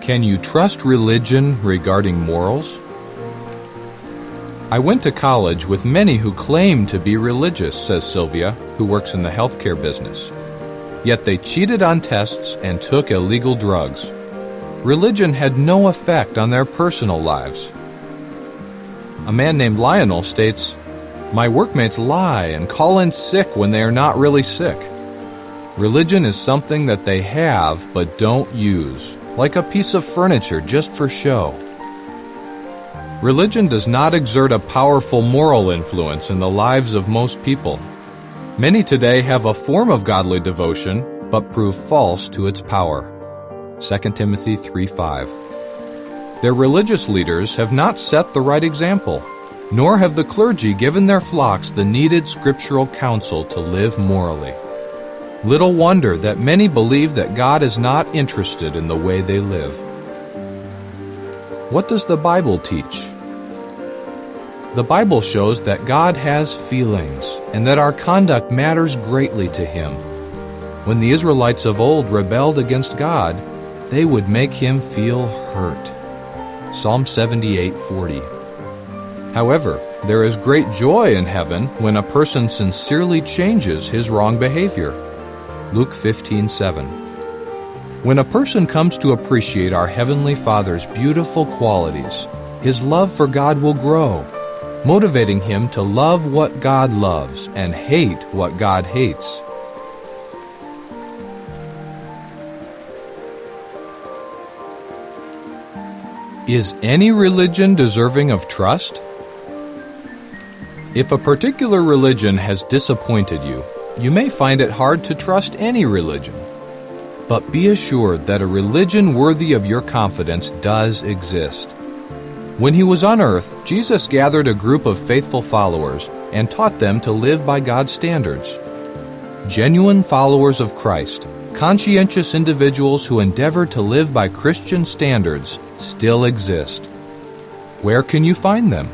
Can you trust religion regarding morals? I went to college with many who claim to be religious, says Sylvia, who works in the healthcare business. Yet they cheated on tests and took illegal drugs. Religion had no effect on their personal lives. A man named Lionel states, "My workmates lie and call in sick when they are not really sick." Religion is something that they have but don't use, like a piece of furniture just for show. Religion does not exert a powerful moral influence in the lives of most people. Many today have a form of godly devotion, but prove false to its power. 2 Timothy 3:5. Their religious leaders have not set the right example, nor have the clergy given their flocks the needed scriptural counsel to live morally. Little wonder that many believe that God is not interested in the way they live. What does the Bible teach? The Bible shows that God has feelings and that our conduct matters greatly to Him. When the Israelites of old rebelled against God, they would make Him feel hurt. Psalm 78:40. However, there is great joy in heaven when a person sincerely changes his wrong behavior. Luke 15:7. When a person comes to appreciate our Heavenly Father's beautiful qualities, his love for God will grow, motivating him to love what God loves and hate what God hates. Is any religion deserving of trust? If a particular religion has disappointed you, you may find it hard to trust any religion. But be assured that a religion worthy of your confidence does exist. When He was on earth, Jesus gathered a group of faithful followers and taught them to live by God's standards. Genuine followers of Christ, conscientious individuals who endeavor to live by Christian standards, still exist. Where can you find them?